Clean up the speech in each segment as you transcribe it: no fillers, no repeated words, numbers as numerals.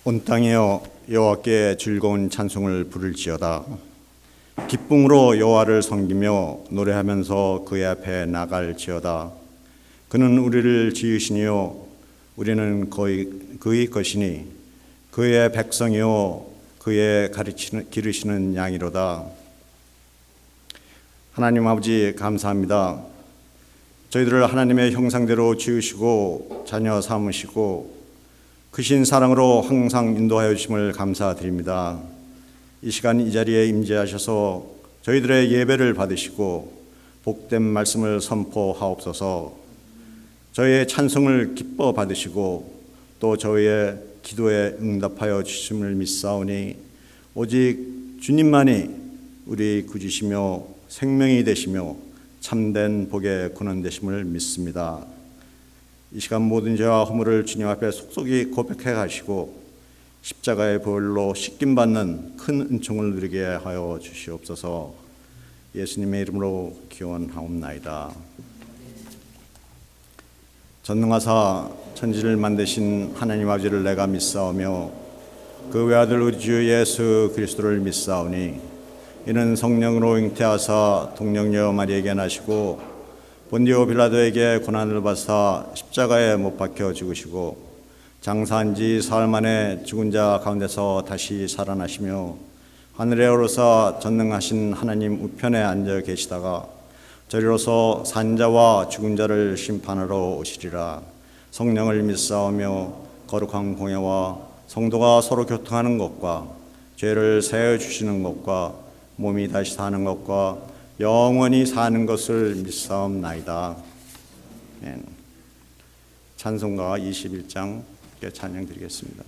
온 땅이여 여호와께 즐거운 찬송을 부를지어다. 기쁨으로 여호와를 섬기며 노래하면서 그의 앞에 나갈지어다. 그는 우리를 지으시니요 우리는 그의 것이니 그의 백성이요 그의 기르시는 양이로다. 하나님 아버지 감사합니다. 저희들을 하나님의 형상대로 지으시고 자녀 삼으시고 크신 사랑으로 항상 인도하여 주심을 감사드립니다. 이 시간 이 자리에 임재하셔서 저희들의 예배를 받으시고 복된 말씀을 선포하옵소서. 저희의 찬송을 기뻐 받으시고 또 저희의 기도에 응답하여 주심을 믿사오니 오직 주님만이 우리 구주시며 생명이 되시며 참된 복의 근원 되심을 믿습니다. 이 시간 모든 죄와 허물을 주님 앞에 속속이 고백해 가시고 십자가의 보혈로 씻김받는 큰 은총을 누리게 하여 주시옵소서. 예수님의 이름으로 기원하옵나이다. 전능하사 천지를 만드신 하나님 아버지를 내가 믿사오며 그 외아들 우리 주 예수 그리스도를 믿사오니 이는 성령으로 잉태하사 동정녀 마리에게 나시고 본디오 빌라도에게 고난을 받사 십자가에 못 박혀 죽으시고 장사한 지 사흘 만에 죽은 자 가운데서 다시 살아나시며 하늘에 오르사 전능하신 하나님 우편에 앉아 계시다가 저리로서 산 자와 죽은 자를 심판하러 오시리라. 성령을 믿사오며 거룩한 공예와 성도가 서로 교통하는 것과 죄를 사하여 주시는 것과 몸이 다시 사는 것과 영원히 사는 것을 믿사옵나이다. 찬송가 21장 찬양 드리겠습니다.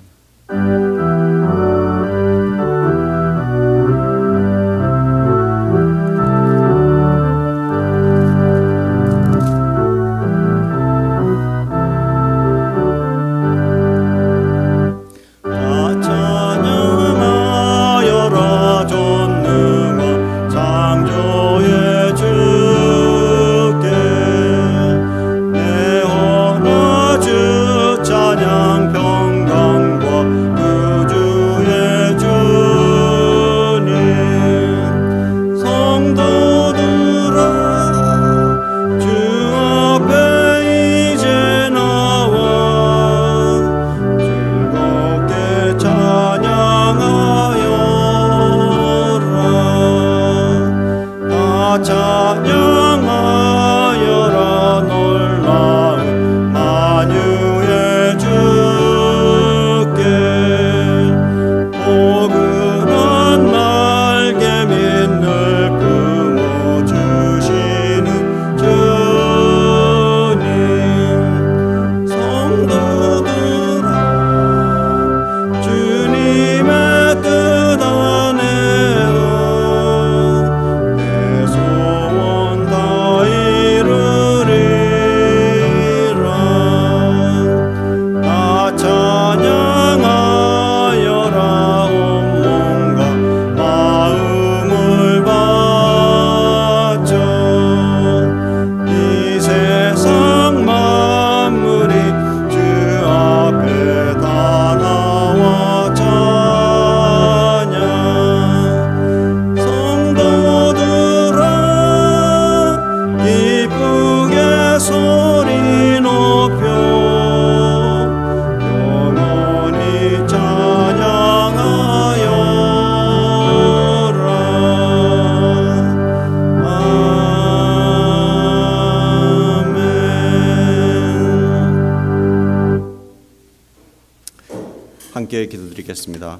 함께 기도드리겠습니다.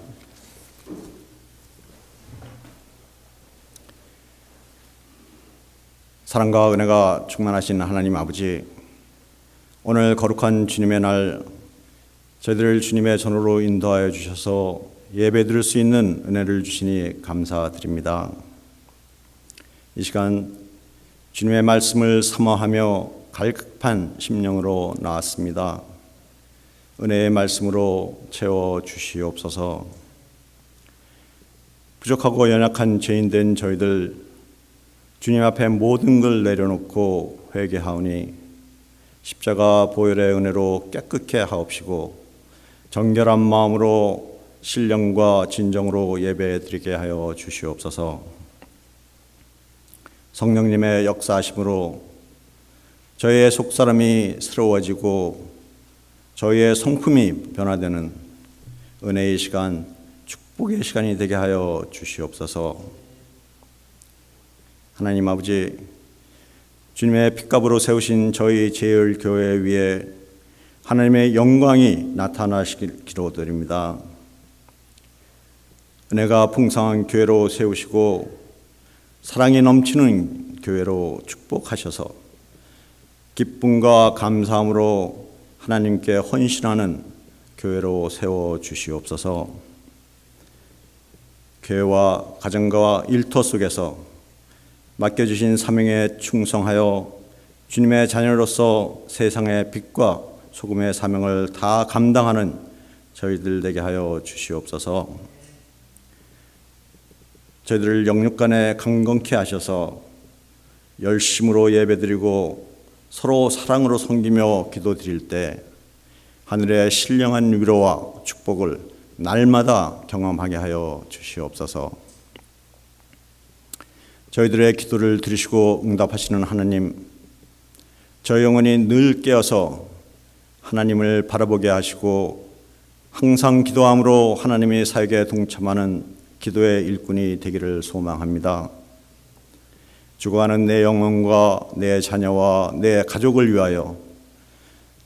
사랑과 은혜가 충만하신 하나님 아버지, 오늘 거룩한 주님의 날 저희들을 주님의 전으로 인도하여 주셔서 예배드릴 수 있는 은혜를 주시니 감사드립니다. 이 시간 주님의 말씀을 사모하며 갈급한 심령으로 나왔습니다. 은혜의 말씀으로 채워 주시옵소서. 부족하고 연약한 죄인된 저희들 주님 앞에 모든 걸 내려놓고 회개하오니 십자가 보혈의 은혜로 깨끗게 하옵시고 정결한 마음으로 신령과 진정으로 예배드리게 하여 주시옵소서. 성령님의 역사하심으로 저희의 속사람이 새로워지고 저희의 성품이 변화되는 은혜의 시간, 축복의 시간이 되게 하여 주시옵소서. 하나님 아버지, 주님의 핏값으로 세우신 저희 제일교회 위에 하나님의 영광이 나타나시길 기도드립니다. 은혜가 풍성한 교회로 세우시고 사랑이 넘치는 교회로 축복하셔서 기쁨과 감사함으로 하나님께 헌신하는 교회로 세워주시옵소서. 교회와 가정과 일터 속에서 맡겨주신 사명에 충성하여 주님의 자녀로서 세상의 빛과 소금의 사명을 다 감당하는 저희들 되게 하여 주시옵소서. 저희들을 영육간에 강건케 하셔서 열심으로 예배드리고 서로 사랑으로 섬기며 기도드릴 때 하늘의 신령한 위로와 축복을 날마다 경험하게 하여 주시옵소서. 저희들의 기도를 들으시고 응답하시는 하나님, 저희 영혼이 늘 깨어서 하나님을 바라보게 하시고 항상 기도함으로 하나님의 사역에 동참하는 기도의 일꾼이 되기를 소망합니다. 죽어가는 내 영혼과 내 자녀와 내 가족을 위하여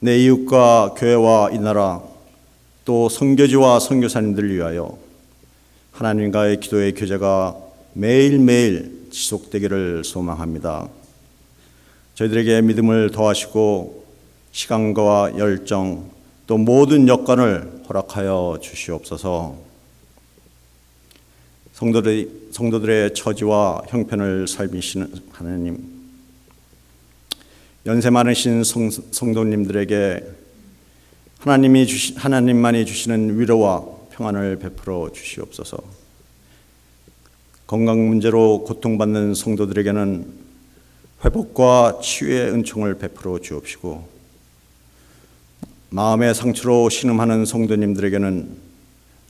내 이웃과 교회와 이 나라 또 선교지와 선교사님들을 위하여 하나님과의 기도의 교제가 매일매일 지속되기를 소망합니다. 저희들에게 믿음을 더하시고 시간과 열정 또 모든 여건을 허락하여 주시옵소서. 성도들의 처지와 형편을 살피시는 하나님, 연세 많으신 성도님들에게 하나님만이 주시는 위로와 평안을 베풀어 주시옵소서. 건강 문제로 고통받는 성도들에게는 회복과 치유의 은총을 베풀어 주옵시고, 마음의 상처로 신음하는 성도님들에게는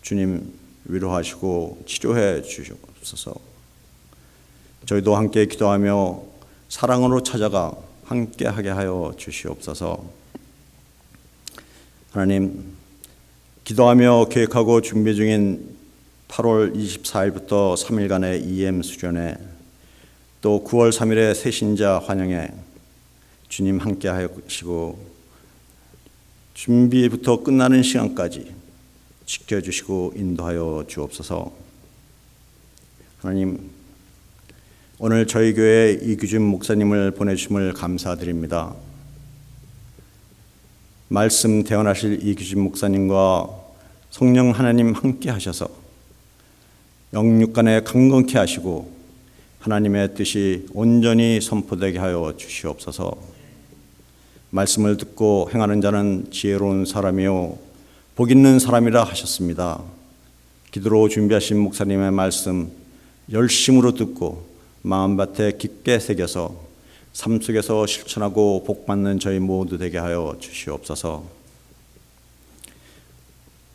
주님 위로하시고 치료해 주시옵소서. 저희도 함께 기도하며 사랑으로 찾아가 함께하게 하여 주시옵소서. 하나님, 기도하며 계획하고 준비 중인 8월 24일부터 3일간의 EM 수련회, 또 9월 3일의 새신자 환영회 주님 함께 하시고 준비부터 끝나는 시간까지 지켜주시고 인도하여 주옵소서. 하나님, 오늘 저희 교회에 이규준 목사님을 보내주심을 감사드립니다. 말씀 대언하실 이규준 목사님과 성령 하나님 함께 하셔서 영육간에 강건케 하시고 하나님의 뜻이 온전히 선포되게 하여 주시옵소서. 말씀을 듣고 행하는 자는 지혜로운 사람이요 복 있는 사람이라 하셨습니다. 기도로 준비하신 목사님의 말씀 열심으로 듣고 마음밭에 깊게 새겨서 삶 속에서 실천하고 복받는 저희 모두 되게 하여 주시옵소서.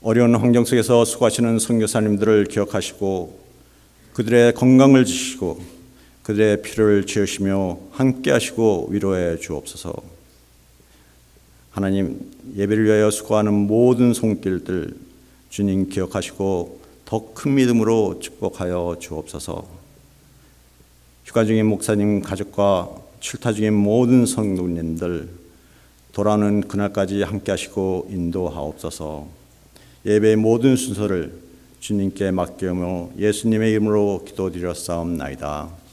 어려운 환경 속에서 수고하시는 선교사님들을 기억하시고 그들의 건강을 주시고 그들의 피를 지으시며 함께 하시고 위로해 주옵소서. 하나님, 예배를 위하여 수고하는 모든 손길들 주님 기억하시고 더 큰 믿음으로 축복하여 주옵소서. 휴가 중인 목사님 가족과 출타 중인 모든 성도님들 돌아오는 그날까지 함께 하시고 인도하옵소서. 예배의 모든 순서를 주님께 맡기며 예수님의 이름으로 기도드렸사옵나이다.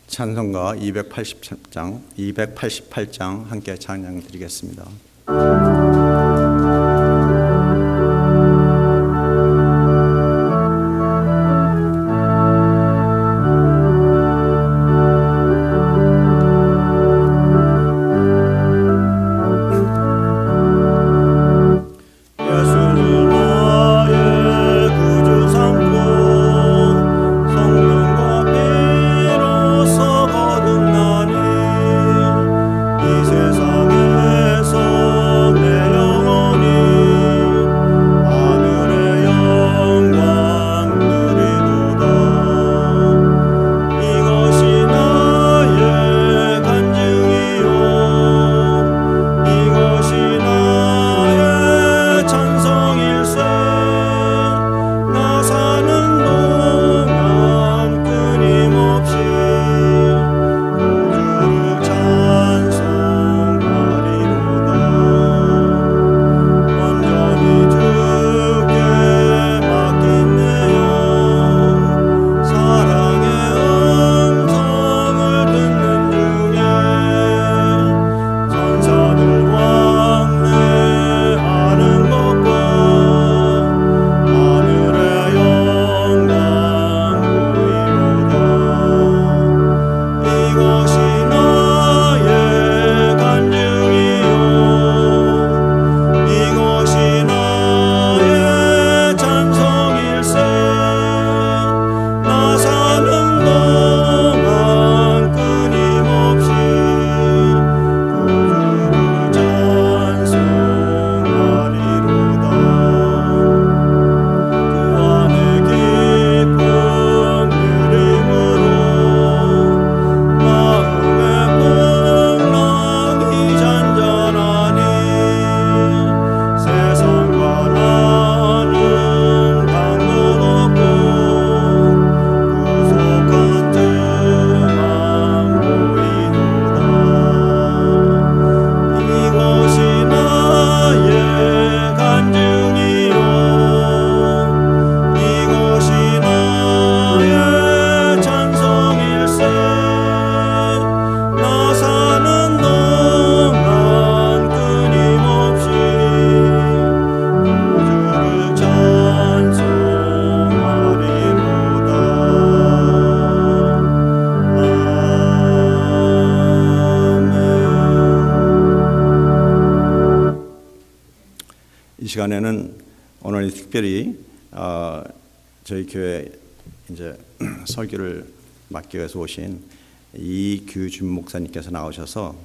찬송가 288장 함께 찬양 드리겠습니다. 이 시간에는 오늘 특별히 저희 교회 이제 설교를 맡기 위해서 오신 이규준 목사님께서 나오셔서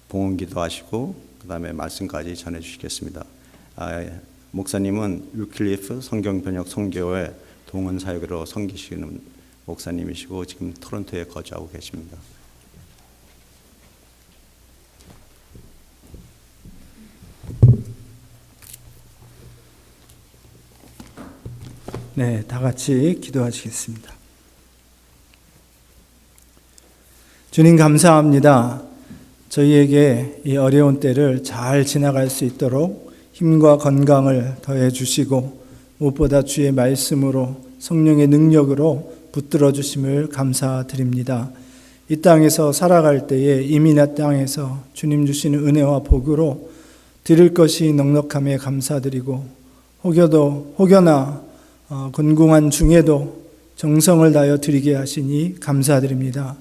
봉헌기도 하시고 그 다음에 말씀까지 전해주시겠습니다. 목사님은 위클리프 성경번역 선교회 동원 사역으로 섬기시는 목사님이시고 지금 토론토에 거주하고 계십니다. 네, 다 같이 기도하시겠습니다. 주님 감사합니다. 저희에게 이 어려운 때를 잘 지나갈 수 있도록 힘과 건강을 더해 주시고 무엇보다 주의 말씀으로 성령의 능력으로 붙들어 주심을 감사드립니다. 이 땅에서 살아갈 때에 이민의 땅에서 주님 주시는 은혜와 복으로 드릴 것이 넉넉함에 감사드리고 혹여나 건궁한 중에도 정성을 다하여 드리게 하시니 감사드립니다.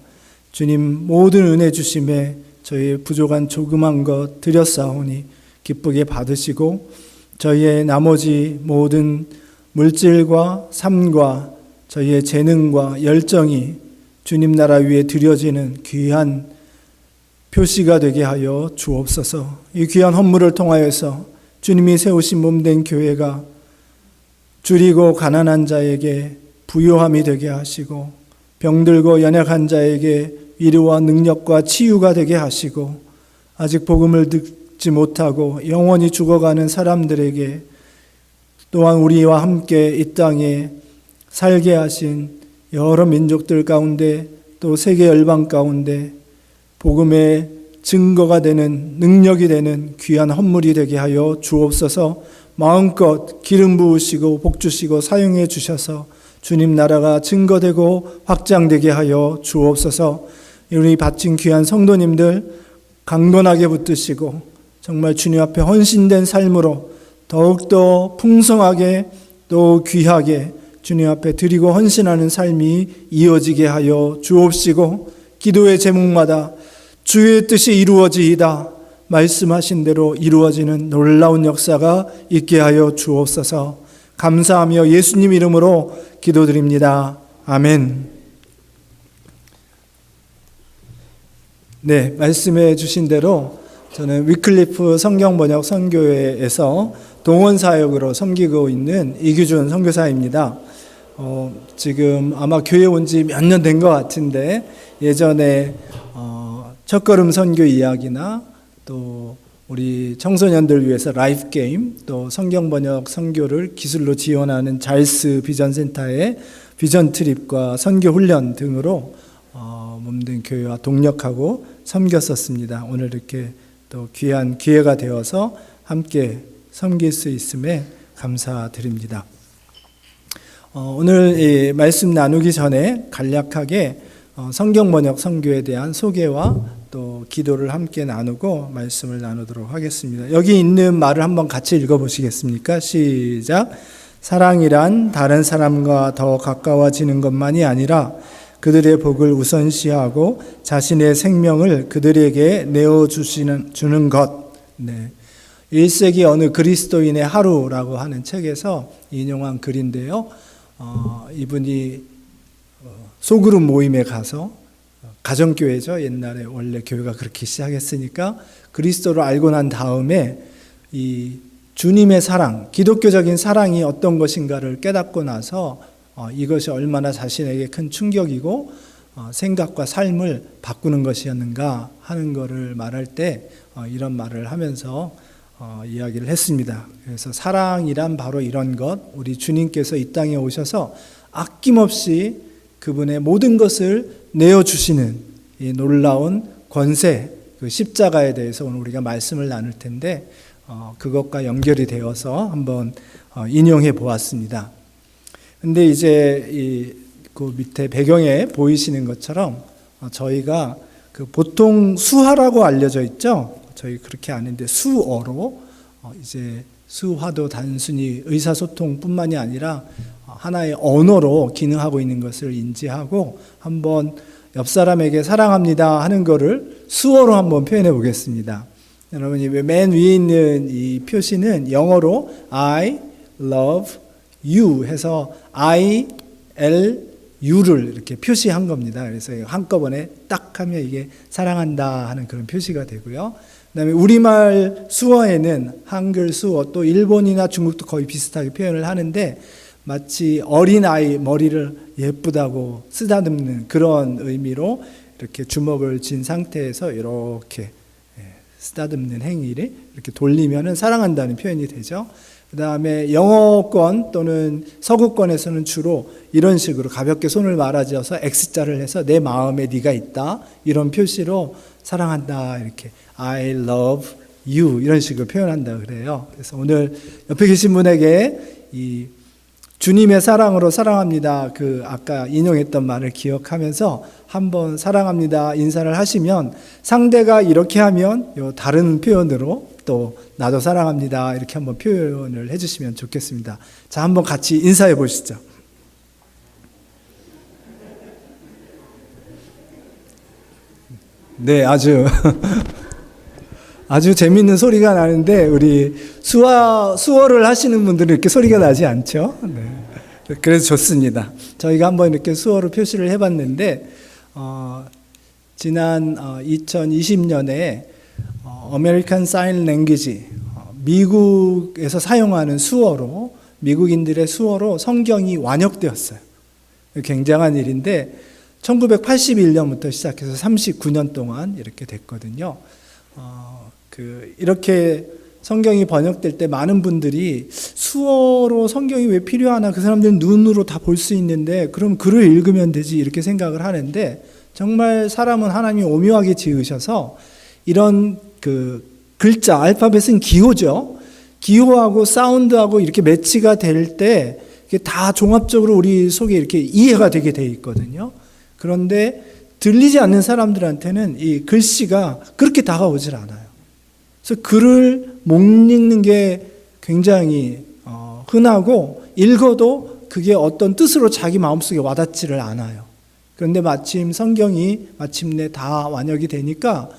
주님 모든 은혜 주심에 저희의 부족한 조그만 것 드렸사오니 기쁘게 받으시고 저희의 나머지 모든 물질과 삶과 저희의 재능과 열정이 주님 나라 위에 드려지는 귀한 표시가 되게 하여 주옵소서. 이 귀한 헌물을 통하여서 주님이 세우신 몸된 교회가 줄이고 가난한 자에게 부요함이 되게 하시고 병들고 연약한 자에게 위로와 능력과 치유가 되게 하시고 아직 복음을 듣지 못하고 영원히 죽어가는 사람들에게 또한 우리와 함께 이 땅에 살게 하신 여러 민족들 가운데 또 세계 열방 가운데 복음의 증거가 되는 능력이 되는 귀한 헌물이 되게 하여 주옵소서. 마음껏 기름 부으시고 복 주시고 사용해 주셔서 주님 나라가 증거되고 확장되게 하여 주옵소서. 우리 바친 귀한 성도님들 강건하게 붙드시고 정말 주님 앞에 헌신된 삶으로 더욱더 풍성하게 또 귀하게 주님 앞에 드리고 헌신하는 삶이 이어지게 하여 주옵시고, 기도의 제목마다 주의 뜻이 이루어지이다 말씀하신 대로 이루어지는 놀라운 역사가 있게 하여 주옵소서. 감사하며 예수님 이름으로 기도드립니다. 아멘. 네, 말씀해 주신 대로 저는 위클리프 성경번역 선교회에서 동원사역으로 섬기고 있는 이규준 선교사입니다. 지금 아마 교회 온 지 몇 년 된 것 같은데, 예전에 첫걸음 선교 이야기나 또 우리 청소년들 위해서 라이프 게임, 또 성경번역 선교를 기술로 지원하는 잘스 비전센터의 비전 트립과 선교 훈련 등으로 몸된 교회와 동력하고 섬겼었습니다. 오늘 이렇게 또 귀한 기회가 되어서 함께 섬길 수 있음에 감사드립니다. 오늘 이 말씀 나누기 전에 간략하게 성경번역 선교에 대한 소개와 또 기도를 함께 나누고 말씀을 나누도록 하겠습니다. 여기 있는 말을 한번 같이 읽어보시겠습니까? 시작. 사랑이란 다른 사람과 더 가까워지는 것만이 아니라 그들의 복을 우선시하고 자신의 생명을 그들에게 주는 것. 네. 1세기 어느 그리스도인의 하루라고 하는 책에서 인용한 글인데요. 이분이 소그룹 모임에 가서, 가정교회죠. 옛날에 원래 교회가 그렇게 시작했으니까 그리스도를 알고 난 다음에 이 주님의 사랑, 기독교적인 사랑이 어떤 것인가를 깨닫고 나서 이것이 얼마나 자신에게 큰 충격이고 생각과 삶을 바꾸는 것이었는가 하는 것을 말할 때 이런 말을 하면서 이야기를 했습니다. 그래서 사랑이란 바로 이런 것, 우리 주님께서 이 땅에 오셔서 아낌없이 그분의 모든 것을 내어주시는 이 놀라운 권세, 그 십자가에 대해서 오늘 우리가 말씀을 나눌 텐데 그것과 연결이 되어서 한번 인용해 보았습니다. 근데 이제 그 밑에 배경에 보이시는 것처럼 저희가 그 보통 수화라고 알려져 있죠. 저희 그렇게 아는데 수어로 이제 수화도 단순히 의사소통뿐만이 아니라 하나의 언어로 기능하고 있는 것을 인지하고 한번 옆 사람에게 사랑합니다 하는 거를 수어로 한번 표현해 보겠습니다. 여러분이 맨 위에 있는 이 표시는 영어로 I love you 해서 I, L, U를 이렇게 표시한 겁니다. 그래서 한꺼번에 딱 하면 이게 사랑한다 하는 그런 표시가 되고요. 그다음에 우리말 수어에는 한글 수어, 또 일본이나 중국도 거의 비슷하게 표현을 하는데 마치 어린아이 머리를 예쁘다고 쓰다듬는 그런 의미로 이렇게 주먹을 쥔 상태에서 이렇게 쓰다듬는 행위를 이렇게 돌리면은 사랑한다는 표현이 되죠. 그 다음에 영어권 또는 서구권에서는 주로 이런 식으로 가볍게 손을 말아지어서 X자를 해서 내 마음에 네가 있다 이런 표시로 사랑한다 이렇게 I love you 이런 식으로 표현한다 그래요. 그래서 오늘 옆에 계신 분에게 이 주님의 사랑으로 사랑합니다 그 아까 인용했던 말을 기억하면서 한번 사랑합니다 인사를 하시면 상대가 이렇게 하면 요 다른 표현으로 또 나도 사랑합니다 이렇게 한번 표현을 해주시면 좋겠습니다. 자, 한번 같이 인사해 보시죠. 네, 아주 재밌는 소리가 나는데 우리 수어를 하시는 분들은 이렇게 소리가 나지 않죠? 네. 그래서 좋습니다. 저희가 한번 이렇게 수어로 표시를 해봤는데 지난 2020년에 American Sign Language 미국에서 사용하는 수어로 미국인들의 수어로 성경이 완역되었어요. 굉장한 일인데 1981년부터 시작해서 39년 동안 이렇게 됐거든요. 이렇게 성경이 번역될 때 많은 분들이 수어로 성경이 왜 필요하나 그 사람들은 눈으로 다 볼 수 있는데 그럼 글을 읽으면 되지 이렇게 생각을 하는데 정말 사람은 하나님이 오묘하게 지으셔서 이런 그 글자 알파벳은 기호죠. 기호하고 사운드하고 이렇게 매치가 될 때 이게 다 종합적으로 우리 속에 이렇게 이해가 되게 돼 있거든요. 그런데 들리지 않는 사람들한테는 이 글씨가 그렇게 다가오질 않아요. 그래서 글을 못 읽는 게 굉장히 흔하고 읽어도 그게 어떤 뜻으로 자기 마음속에 와닿지를 않아요. 그런데 마침 성경이 마침내 다 완역이 되니까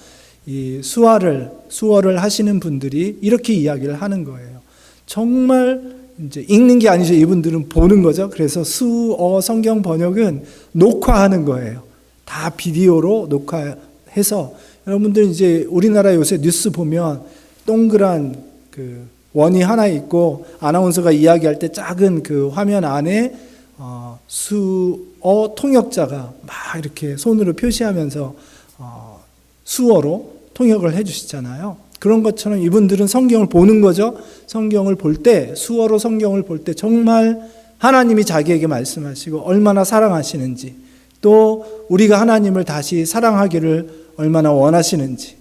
이 수어를 하시는 분들이 이렇게 이야기를 하는 거예요. 정말 이제 읽는 게 아니죠. 이분들은 보는 거죠. 그래서 수어 성경 번역은 녹화하는 거예요. 다 비디오로 녹화해서 여러분들 이제 우리나라 요새 뉴스 보면 동그란 그 원이 하나 있고 아나운서가 이야기할 때 작은 그 화면 안에 수어 통역자가 막 이렇게 손으로 표시하면서 수어로 통역을 해주시잖아요. 그런 것처럼 이분들은 성경을 보는 거죠. 성경을 볼 때, 수어로 성경을 볼 때 정말 하나님이 자기에게 말씀하시고 얼마나 사랑하시는지, 또 우리가 하나님을 다시 사랑하기를 얼마나 원하시는지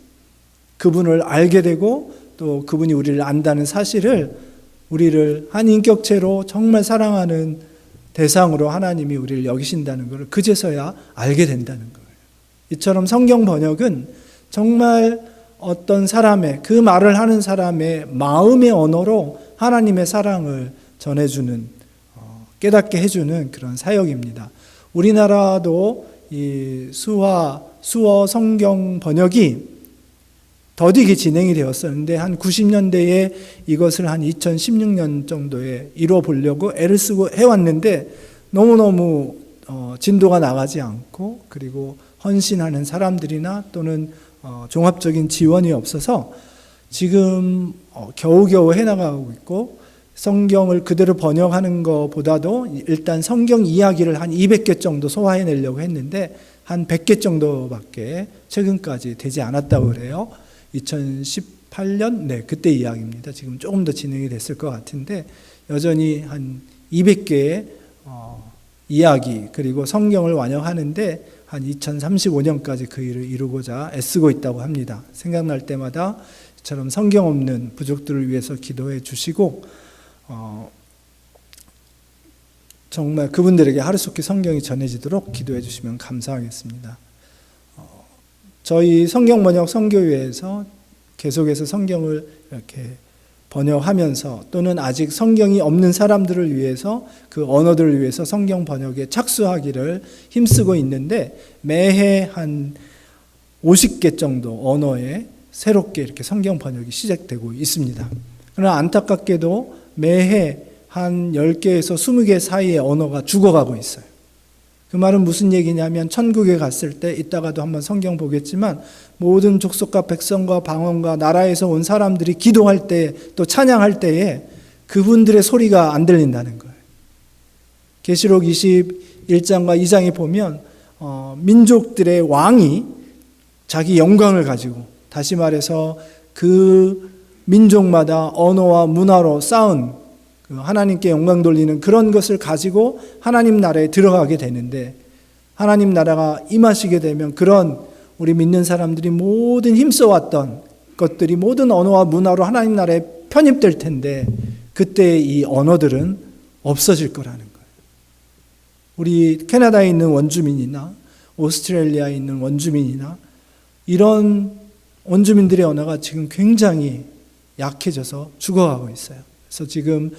그분을 알게 되고 또 그분이 우리를 안다는 사실을, 우리를 한 인격체로 정말 사랑하는 대상으로 하나님이 우리를 여기신다는 것을 그제서야 알게 된다는 거예요. 이처럼 성경 번역은 정말 어떤 사람의, 그 말을 하는 사람의 마음의 언어로 하나님의 사랑을 전해주는, 깨닫게 해주는 그런 사역입니다. 우리나라도 이 수어 성경 번역이 더디게 진행이 되었었는데 한 90년대에 이것을 한 2016년 정도에 이뤄보려고 애를 쓰고 해왔는데 너무너무 진도가 나가지 않고, 그리고 헌신하는 사람들이나 또는 종합적인 지원이 없어서 지금 겨우겨우 해나가고 있고, 성경을 그대로 번역하는 것보다도 일단 성경 이야기를 한 200개 정도 소화해내려고 했는데 한 100개 정도밖에 최근까지 되지 않았다고 그래요. 2018년, 네, 그때 이야기입니다. 지금 조금 더 진행이 됐을 것 같은데 여전히 한 200개의 이야기, 그리고 성경을 완역하는데 한 2035년까지 그 일을 이루고자 애쓰고 있다고 합니다. 생각날 때마다 이처럼 성경 없는 부족들을 위해서 기도해 주시고 정말 그분들에게 하루속히 성경이 전해지도록 기도해 주시면 감사하겠습니다. 저희 성경번역 선교회에서 계속해서 성경을 이렇게 번역하면서 또는 아직 성경이 없는 사람들을 위해서, 그 언어들을 위해서 성경 번역에 착수하기를 힘쓰고 있는데 매해 한 50개 정도 언어에 새롭게 이렇게 성경 번역이 시작되고 있습니다. 그러나 안타깝게도 매해 한 10개에서 20개 사이의 언어가 죽어가고 있어요. 그 말은 무슨 얘기냐면 천국에 갔을 때, 이따가도 한번 성경 보겠지만, 모든 족속과 백성과 방언과 나라에서 온 사람들이 기도할 때, 또 찬양할 때에 그분들의 소리가 안 들린다는 거예요. 계시록 21장과 2장에 보면 민족들의 왕이 자기 영광을 가지고, 다시 말해서 그 민족마다 언어와 문화로 쌓은 하나님께 영광 돌리는 그런 것을 가지고 하나님 나라에 들어가게 되는데, 하나님 나라가 임하시게 되면 그런 우리 믿는 사람들이 모든 힘써왔던 것들이 모든 언어와 문화로 하나님 나라에 편입될 텐데 그때 이 언어들은 없어질 거라는 거예요. 우리 캐나다에 있는 원주민이나 오스트레일리아에 있는 원주민이나 이런 원주민들의 언어가 지금 굉장히 약해져서 죽어가고 있어요. 그래서 지금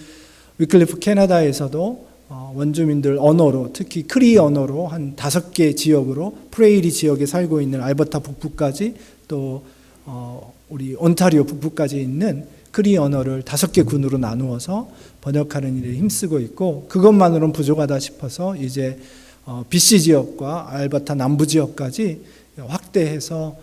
위클리프 캐나다에서도 원주민들 언어로, 특히 크리 언어로 한 5개 지역으로, 프레이리 지역에 살고 있는 알버타 북부까지, 또 우리 온타리오 북부까지 있는 크리 언어를 5개 군으로 나누어서 번역하는 일에 힘쓰고 있고, 그것만으로는 부족하다 싶어서 이제 BC 지역과 알버타 남부 지역까지 확대해서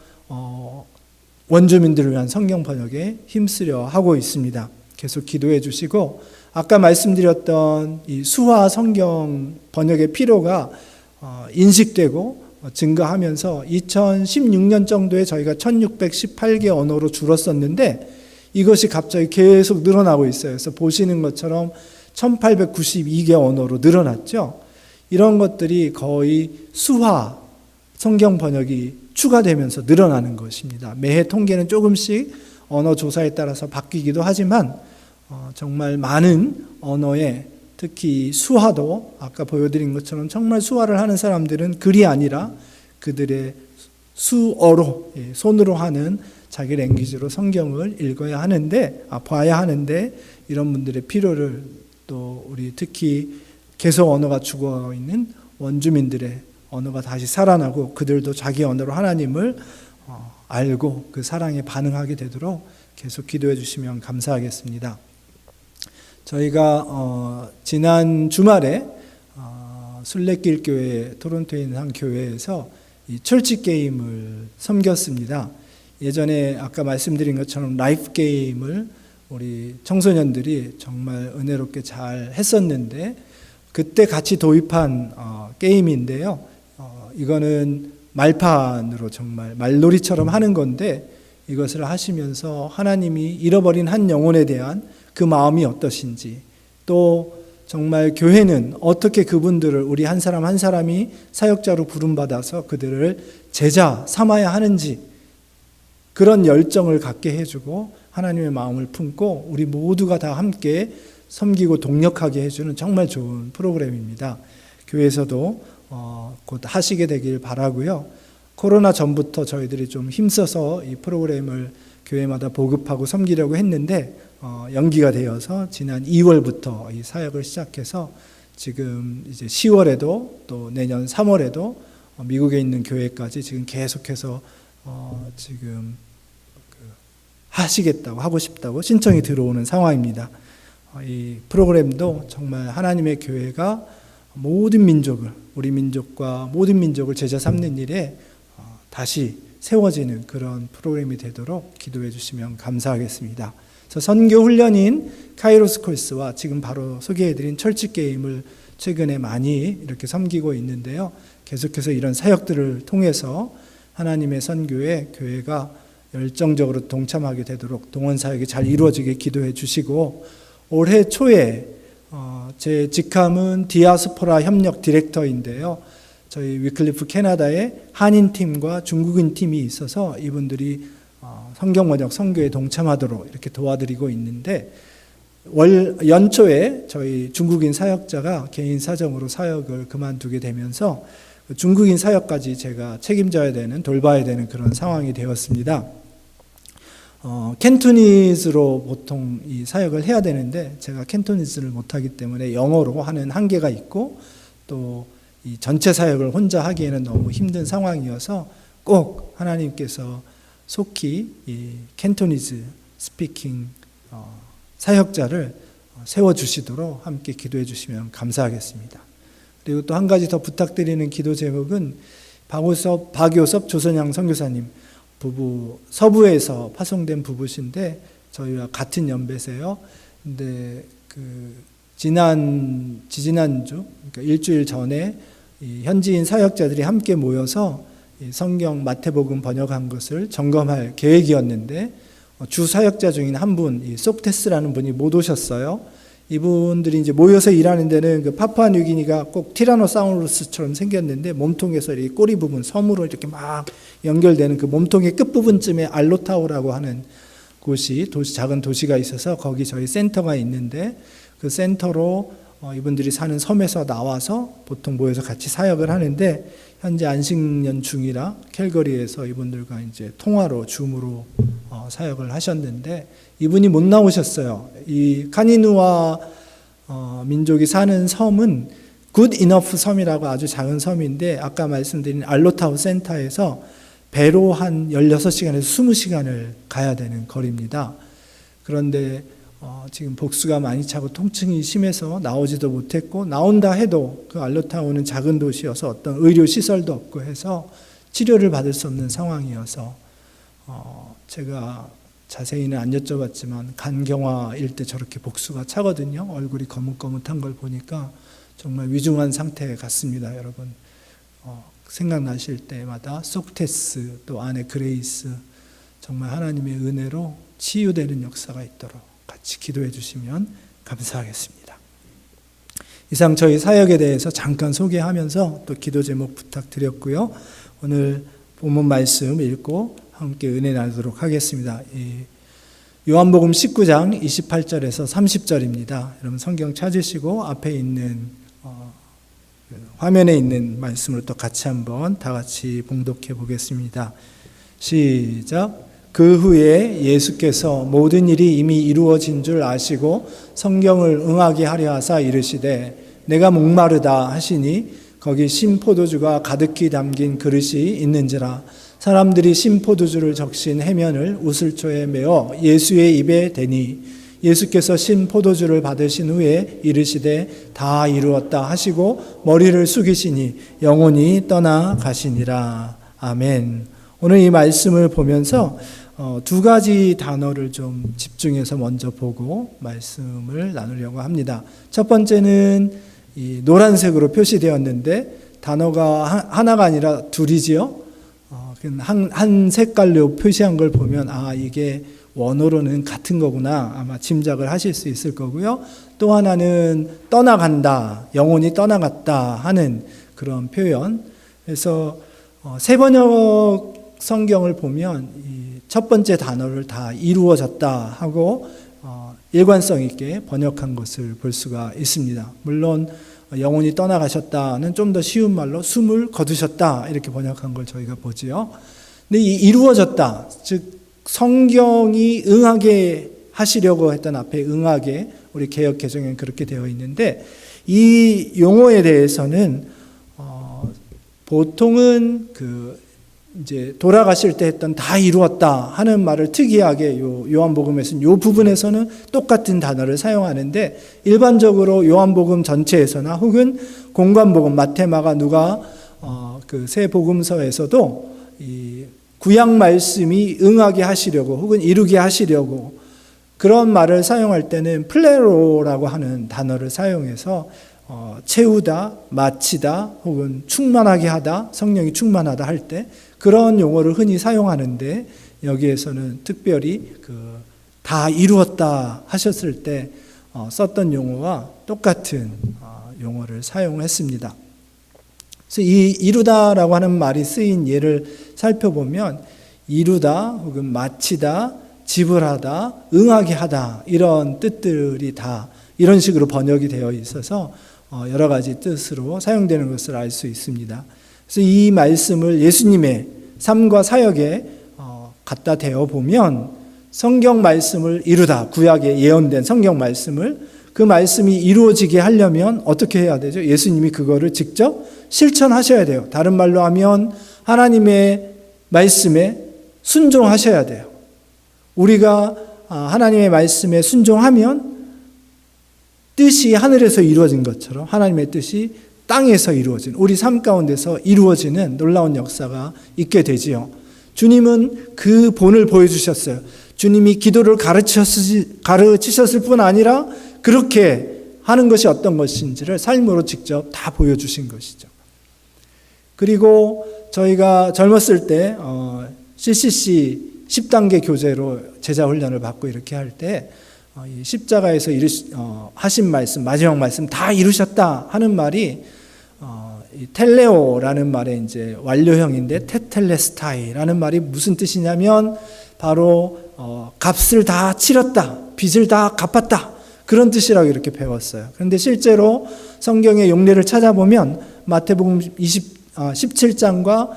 원주민들을 위한 성경 번역에 힘쓰려 하고 있습니다. 계속 기도해 주시고, 아까 말씀드렸던 이 수화 성경 번역의 필요가 인식되고 증가하면서 2016년 정도에 저희가 1618개 언어로 줄었었는데 이것이 갑자기 계속 늘어나고 있어요. 그래서 보시는 것처럼 1892개 언어로 늘어났죠. 이런 것들이 거의 수화 성경 번역이 추가되면서 늘어나는 것입니다. 매해 통계는 조금씩 언어 조사에 따라서 바뀌기도 하지만 정말 많은 언어의 특히 수화도 아까 보여드린 것처럼 정말 수화를 하는 사람들은 글이 아니라 그들의 수어로 손으로 하는 자기 랭귀지로 성경을 읽어야 하는데 봐야 하는데 이런 분들의 필요를 또 우리 특히 개소 언어가 죽어 있는 원주민들의 언어가 다시 살아나고 그들도 자기 언어로 하나님을 알고 그 사랑에 반응하게 되도록 계속 기도해 주시면 감사하겠습니다. 저희가 지난 주말에 순례길 교회 토론토에 있는 한 교회에서 이 철치 게임을 섬겼습니다. 예전에 아까 말씀드린 것처럼 라이프 게임을 우리 청소년들이 정말 은혜롭게 잘 했었는데 그때 같이 도입한 게임인데요. 이거는 말판으로 정말 말놀이처럼 하는 건데 이것을 하시면서 하나님이 잃어버린 한 영혼에 대한 그 마음이 어떠신지 또 정말 교회는 어떻게 그분들을 우리 한 사람 한 사람이 사역자로 부름받아서 그들을 제자 삼아야 하는지 그런 열정을 갖게 해주고 하나님의 마음을 품고 우리 모두가 다 함께 섬기고 동력하게 해주는 정말 좋은 프로그램입니다. 교회에서도 곧 하시게 되길 바라고요. 코로나 전부터 저희들이 좀 힘써서 이 프로그램을 교회마다 보급하고 섬기려고 했는데 연기가 되어서 지난 2월부터 이 사역을 시작해서 지금 이제 10월에도 또 내년 3월에도 미국에 있는 교회까지 지금 계속해서 지금 하시겠다고 하고 싶다고 신청이 들어오는 상황입니다. 이 프로그램도 정말 하나님의 교회가 모든 민족을 우리 민족과 모든 민족을 제자 삼는 일에 다시 세워지는 그런 프로그램이 되도록 기도해 주시면 감사하겠습니다. 그래서 선교 훈련인 카이로스 코스와 지금 바로 소개해드린 철치 게임을 최근에 많이 이렇게 섬기고 있는데요. 계속해서 이런 사역들을 통해서 하나님의 선교에 교회가 열정적으로 동참하게 되도록 동원 사역이 잘 이루어지게 기도해 주시고 올해 초에 제 직함은 디아스포라 협력 디렉터인데요. 저희 위클리프 캐나다에 한인 팀과 중국인 팀이 있어서 이분들이 성경 번역 선교에 동참하도록 이렇게 도와드리고 있는데 연초에 저희 중국인 사역자가 개인 사정으로 사역을 그만두게 되면서 중국인 사역까지 제가 책임져야 되는 돌봐야 되는 그런 상황이 되었습니다. 캔토니즈로 보통 이 사역을 해야 되는데 제가 캔토니즈를 못하기 때문에 영어로 하는 한계가 있고 또 이 전체 사역을 혼자 하기에는 너무 힘든 상황이어서 꼭 하나님께서 속히 이 캔토니즈 스피킹 사역자를 세워주시도록 함께 기도해 주시면 감사하겠습니다. 그리고 또 한 가지 더 부탁드리는 기도 제목은 박요섭 조선양 선교사님 부부 서부에서 파송된 부부신데 저희와 같은 연배세요. 근데 지지난주 그러니까 일주일 전에 이 현지인 사역자들이 함께 모여서 이 성경 마태복음 번역한 것을 점검할 계획이었는데 주 사역자 중인 한 분, 이 속테스라는 분이 못 오셨어요. 이분들이 이제 모여서 일하는 데는 그 파푸아뉴기니가 꼭 티라노사우루스처럼 생겼는데 몸통에서 이 꼬리 부분 섬으로 이렇게 막 연결되는 그 몸통의 끝 부분쯤에 알로타우라고 하는 곳이 작은 도시가 있어서 거기 저희 센터가 있는데 그 센터로 이분들이 사는 섬에서 나와서 보통 모여서 같이 사역을 하는데 현재 안식년 중이라 캘거리에서 이분들과 이제 통화로 줌으로 사역을 하셨는데 이분이 못 나오셨어요. 이 카니누아 민족이 사는 섬은 굿 이너프 섬이라고 아주 작은 섬인데 아까 말씀드린 알로타우 센터에서 배로 한 16시간에서 20시간을 가야 되는 거리입니다. 그런데 지금 복수가 많이 차고 통증이 심해서 나오지도 못했고 나온다 해도 그 알로타우는 작은 도시여서 어떤 의료 시설도 없고 해서 치료를 받을 수 없는 상황이어서 제가 자세히는 안 여쭤봤지만 간경화일 때 저렇게 복수가 차거든요. 얼굴이 거뭇거뭇한 걸 보니까 정말 위중한 상태 같습니다. 여러분 생각나실 때마다 속테스 또 아내 그레이스 정말 하나님의 은혜로 치유되는 역사가 있도록 같이 기도해 주시면 감사하겠습니다. 이상 저희 사역에 대해서 잠깐 소개하면서 또 기도 제목 부탁드렸고요. 오늘 본문 말씀 읽고 함께 은혜 나누도록 하겠습니다. 요한복음 19장 28절에서 30절입니다. 여러분 성경 찾으시고 앞에 있는 화면에 있는 말씀을 또 같이 한번 다 같이 봉독해 보겠습니다. 시작. 그 후에 예수께서 모든 일이 이미 이루어진 줄 아시고 성경을 응하게 하려 하사 이르시되 내가 목마르다 하시니 거기 신 포도주가 가득히 담긴 그릇이 있는지라. 사람들이 신 포도주를 적신 해면을 우슬초에 메어 예수의 입에 대니 예수께서 신 포도주를 받으신 후에 이르시되 다 이루었다 하시고 머리를 숙이시니 영혼이 떠나가시니라. 아멘. 오늘 이 말씀을 보면서 두 가지 단어를 좀 집중해서 먼저 보고 말씀을 나누려고 합니다. 첫 번째는 이 노란색으로 표시되었는데 단어가 하나가 아니라 둘이지요. 한 색깔로 표시한 걸 보면 이게 원어로는 같은 거구나 아마 짐작을 하실 수 있을 거고요. 또 하나는 떠나간다, 영혼이 떠나갔다 하는 그런 표현. 그래서 세 번역 성경을 보면 이 첫 번째 단어를 다 이루어졌다 하고 일관성 있게 번역한 것을 볼 수가 있습니다. 물론 영혼이 떠나가셨다는 좀 더 쉬운 말로 숨을 거두셨다 이렇게 번역한 걸 저희가 보지요. 근데 이 이루어졌다, 즉 성경이 응하게 하시려고 했던 앞에 응하게 우리 개역 개정에는 그렇게 되어 있는데 이 용어에 대해서는 보통은 이제 돌아가실 때 했던 다 이루었다 하는 말을 특이하게 요한복음에서는 요 부분에서는 똑같은 단어를 사용하는데 일반적으로 요한복음 전체에서나 혹은 공관복음 마태, 마가, 누가 그 세 복음서에서도 이 구약 말씀이 응하게 하시려고 혹은 이루게 하시려고 그런 말을 사용할 때는 플레로라고 하는 단어를 사용해서 채우다, 마치다 혹은 충만하게 하다, 성령이 충만하다 할 때 그런 용어를 흔히 사용하는데 여기에서는 특별히 다 이루었다 하셨을 때 썼던 용어와 똑같은 용어를 사용했습니다. 그래서 이 이루다라고 하는 말이 쓰인 예를 살펴보면 이루다 혹은 마치다, 지불하다, 응하게 하다 이런 뜻들이 다 이런 식으로 번역이 되어 있어서 여러 가지 뜻으로 사용되는 것을 알 수 있습니다. 그래서 이 말씀을 예수님의 삶과 사역에 갖다 대어 보면 성경 말씀을 이루다, 구약에 예언된 성경 말씀을 그 말씀이 이루어지게 하려면 어떻게 해야 되죠? 예수님이 그거를 직접 실천하셔야 돼요. 다른 말로 하면 하나님의 말씀에 순종하셔야 돼요. 우리가 하나님의 말씀에 순종하면 뜻이 하늘에서 이루어진 것처럼 하나님의 뜻이 땅에서 이루어진 우리 삶 가운데서 이루어지는 놀라운 역사가 있게 되지요. 주님은 그 본을 보여주셨어요. 주님이 기도를 가르치셨을 뿐 아니라 그렇게 하는 것이 어떤 것인지를 삶으로 직접 다 보여주신 것이죠. 그리고 저희가 젊었을 때 CCC 10단계 교재로 제자 훈련을 받고 이렇게 할 때 십자가에서 하신 말씀, 마지막 말씀 다 이루셨다 하는 말이 텔레오라는 말의 이제 완료형인데 테텔레스타이라는 말이 무슨 뜻이냐면 바로 값을 다 치렀다, 빚을 다 갚았다 그런 뜻이라고 이렇게 배웠어요. 그런데 실제로 성경의 용례를 찾아보면 마태복음 17장과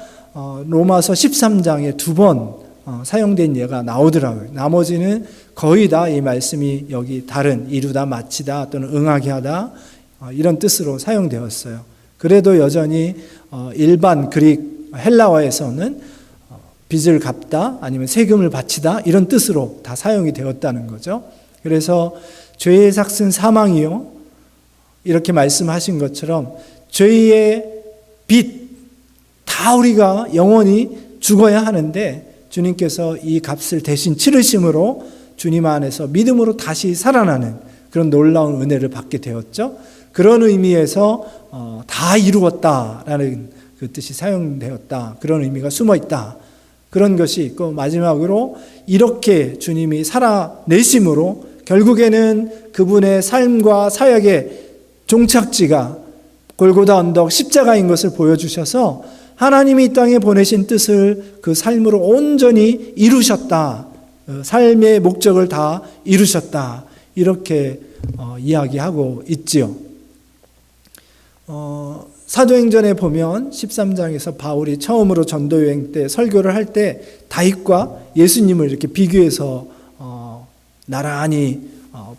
로마서 13장에 두 번 사용된 예가 나오더라고요. 나머지는 거의 다 이 말씀이 여기 다른 이루다, 마치다 또는 응하게 하다 이런 뜻으로 사용되었어요. 그래도 여전히 일반 그릭 헬라어에서는 빚을 갚다 아니면 세금을 바치다 이런 뜻으로 다 사용이 되었다는 거죠. 그래서 죄의 삭은 사망이요 이렇게 말씀하신 것처럼 죄의 빚 다 우리가 영원히 죽어야 하는데 주님께서 이 값을 대신 치르심으로 주님 안에서 믿음으로 다시 살아나는 그런 놀라운 은혜를 받게 되었죠. 그런 의미에서 다 이루었다라는 그 뜻이 사용되었다. 그런 의미가 숨어 있다. 그런 것이 있고 마지막으로 이렇게 주님이 살아내심으로 결국에는 그분의 삶과 사역의 종착지가 골고다 언덕 십자가인 것을 보여주셔서 하나님이 이 땅에 보내신 뜻을 그 삶으로 온전히 이루셨다. 삶의 목적을 다 이루셨다. 이렇게 이야기하고 있지요. 사도행전에 보면 13장에서 바울이 처음으로 전도여행 때 설교를 할 때 다윗과 예수님을 이렇게 비교해서 나란히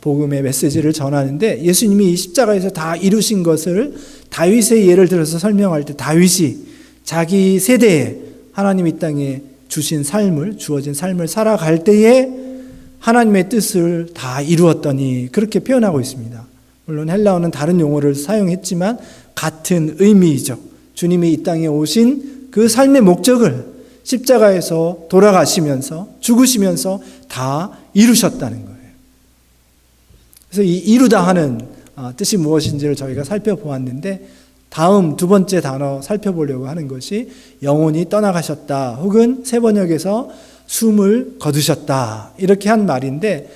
복음의 메시지를 전하는데, 예수님이 이 십자가에서 다 이루신 것을 다윗의 예를 들어서 설명할 때 다윗이 자기 세대에 하나님 이 땅에 주어진 삶을 살아갈 때에 하나님의 뜻을 다 이루었더니, 그렇게 표현하고 있습니다. 물론 헬라어는 다른 용어를 사용했지만 같은 의미이죠. 주님이 이 땅에 오신 그 삶의 목적을 십자가에서 돌아가시면서 죽으시면서 다 이루셨다는 거예요. 그래서 이 이루다 하는 뜻이 무엇인지를 저희가 살펴보았는데, 다음 두 번째 단어 살펴보려고 하는 것이 영혼이 떠나가셨다, 혹은 세 번역에서 숨을 거두셨다, 이렇게 한 말인데,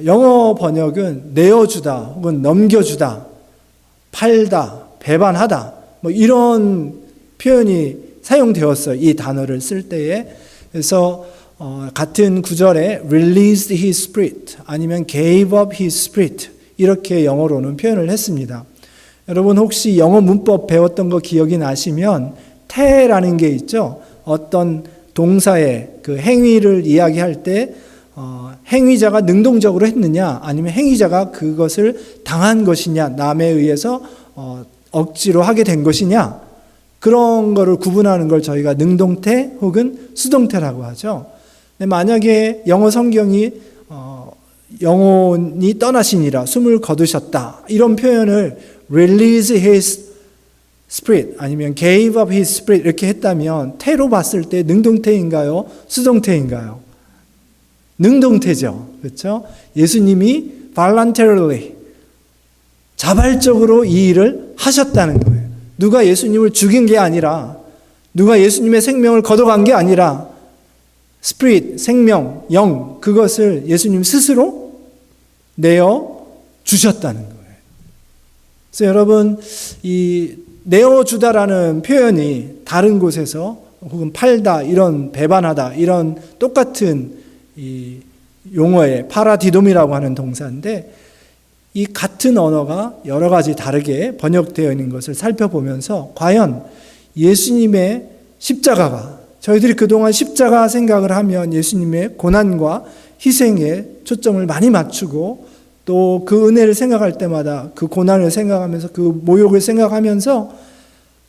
영어 번역은 내어주다 혹은 넘겨주다, 팔다, 배반하다, 뭐 이런 표현이 사용되었어요. 이 단어를 쓸 때에. 그래서 같은 구절에 released his spirit 아니면 gave up his spirit 이렇게 영어로는 표현을 했습니다. 여러분 혹시 영어 문법 배웠던 거 기억이 나시면 태라는 게 있죠. 어떤 동사의 그 행위를 이야기할 때 행위자가 능동적으로 했느냐 아니면 행위자가 그것을 당한 것이냐, 남에 의해서 억지로 하게 된 것이냐, 그런 거를 구분하는 걸 저희가 능동태 혹은 수동태라고 하죠. 만약에 영어 성경이 영혼이 떠나시니라, 숨을 거두셨다, 이런 표현을 release his spirit 아니면 gave up his spirit 이렇게 했다면 태로 봤을 때 능동태인가요? 수동태인가요? 능동태죠. 그렇죠? 예수님이 voluntarily 자발적으로 이 일을 하셨다는 거예요. 누가 예수님을 죽인 게 아니라, 누가 예수님의 생명을 걷어간 게 아니라, 스피릿, 생명, 영, 그것을 예수님 스스로 내어 주셨다는 거예요. 그래서 여러분, 이 내어주다라는 표현이 다른 곳에서 혹은 팔다, 이런 배반하다, 이런 똑같은 이 용어의 파라디돔이라고 하는 동사인데, 이 같은 언어가 여러 가지 다르게 번역되어 있는 것을 살펴보면서 과연 예수님의 십자가가, 저희들이 그동안 십자가 생각을 하면 예수님의 고난과 희생에 초점을 많이 맞추고 또 그 은혜를 생각할 때마다 그 고난을 생각하면서 그 모욕을 생각하면서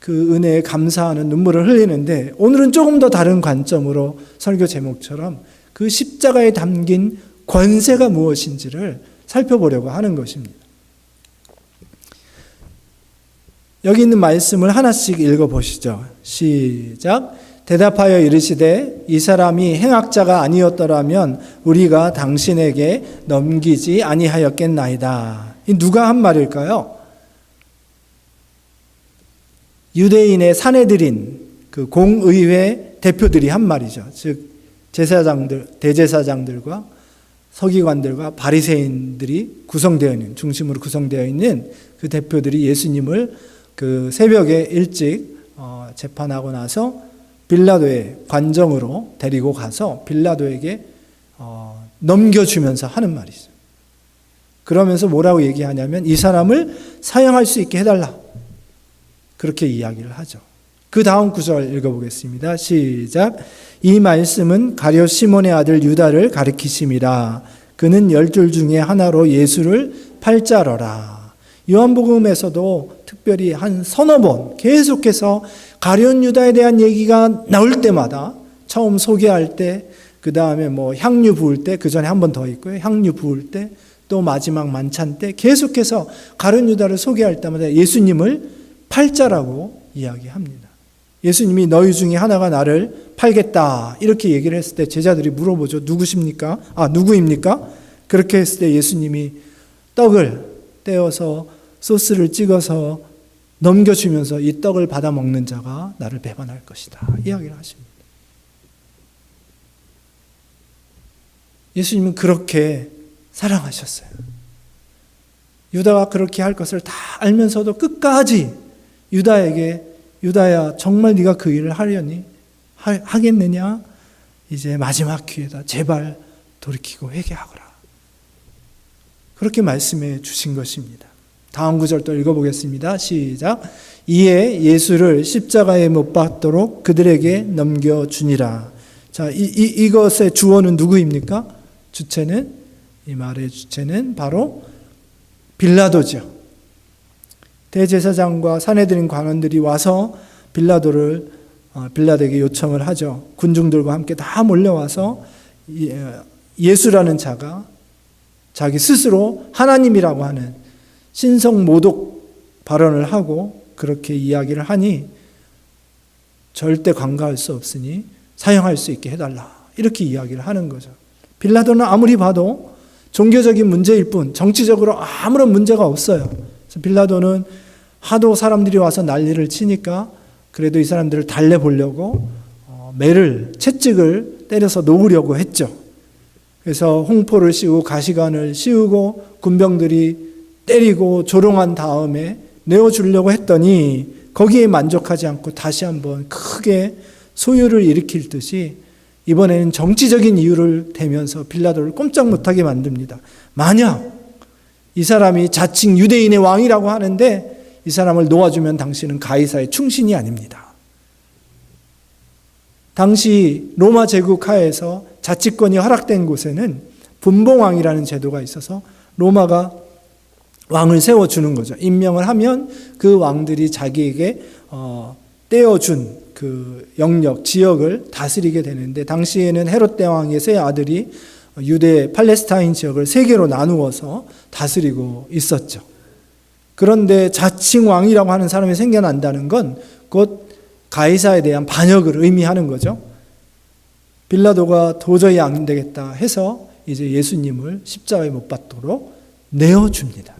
그 은혜에 감사하는 눈물을 흘리는데, 오늘은 조금 더 다른 관점으로 설교 제목처럼 그 십자가에 담긴 권세가 무엇인지를 살펴보려고 하는 것입니다. 여기 있는 말씀을 하나씩 읽어보시죠. 시작. 대답하여 이르시되 이 사람이 행악자가 아니었더라면 우리가 당신에게 넘기지 아니하였겠나이다. 이 누가 한 말일까요? 유대인의 사내들인 그 공의회 대표들이 한 말이죠. 즉 제사장들, 대제사장들과 서기관들과 바리새인들이 구성되어 있는, 중심으로 구성되어 있는 그 대표들이 예수님을 그 새벽에 일찍 재판하고 나서 빌라도의 관정으로 데리고 가서 빌라도에게 넘겨주면서 하는 말이죠. 그러면서 뭐라고 얘기하냐면 이 사람을 사형할 수 있게 해달라, 그렇게 이야기를 하죠. 그 다음 구절 읽어보겠습니다. 시작. 이 말씀은 가룟 시몬의 아들 유다를 가리키심이라. 그는 12 중에 하나로 예수를 팔자러라. 요한복음에서도 특별히 한 서너 번 계속해서 가룟 유다에 대한 얘기가 나올 때마다, 처음 소개할 때, 그 다음에 뭐 향유 부을 때, 그 전에 한 번 더 있고요. 향유 부을 때, 또 마지막 만찬 때 계속해서 가룟 유다를 소개할 때마다 예수님을 팔자라고 이야기합니다. 예수님이 너희 중에 하나가 나를 팔겠다 이렇게 얘기를 했을 때 제자들이 물어보죠. 누구십니까? 누구입니까? 그렇게 했을 때 예수님이 떡을 떼어서 소스를 찍어서 넘겨주면서 이 떡을 받아 먹는 자가 나를 배반할 것이다 이야기를 하십니다. 예수님은 그렇게 사랑하셨어요. 유다가 그렇게 할 것을 다 알면서도 끝까지 유다에게, 유다야 정말 네가 그 일을 하려니? 하겠느냐? 이제 마지막 기회다. 제발 돌이키고 회개하거라. 그렇게 말씀해 주신 것입니다. 다음 구절 또 읽어보겠습니다. 시작. 이에 예수를 십자가에 못 박도록 그들에게 넘겨주니라. 자, 이것의 주어는 누구입니까? 주체는, 이 말의 주체는 바로 빌라도죠. 대제사장과 산헤드린 관원들이 와서 빌라도에게 요청을 하죠. 군중들과 함께 다 몰려와서 예수라는 자가 자기 스스로 하나님이라고 하는 신성 모독 발언을 하고 그렇게 이야기를 하니 절대 간과할 수 없으니 사형할 수 있게 해달라. 이렇게 이야기를 하는 거죠. 빌라도는 아무리 봐도 종교적인 문제일 뿐 정치적으로 아무런 문제가 없어요. 그래서 빌라도는 하도 사람들이 와서 난리를 치니까 그래도 이 사람들을 달래보려고 매를, 채찍을 때려서 놓으려고 했죠. 그래서 홍포를 씌우고 가시관을 씌우고 군병들이 때리고 조롱한 다음에 내어주려고 했더니 거기에 만족하지 않고 다시 한번 크게 소요를 일으킬 듯이 이번에는 정치적인 이유를 대면서 빌라도를 꼼짝 못하게 만듭니다. 만약 이 사람이 자칭 유대인의 왕이라고 하는데 이 사람을 놓아주면 당신은 가이사의 충신이 아닙니다. 당시 로마 제국 하에서 자치권이 허락된 곳에는 분봉왕이라는 제도가 있어서 로마가 왕을 세워주는 거죠. 임명을 하면 그 왕들이 자기에게 떼어준 그 영역, 지역을 다스리게 되는데 당시에는 헤롯 대왕의 세 아들이 유대 팔레스타인 지역을 세 개로 나누어서 다스리고 있었죠. 그런데 자칭 왕이라고 하는 사람이 생겨난다는 건 곧 가이사에 대한 반역을 의미하는 거죠. 빌라도가 도저히 안 되겠다 해서 이제 예수님을 십자가에 못 박도록 내어줍니다.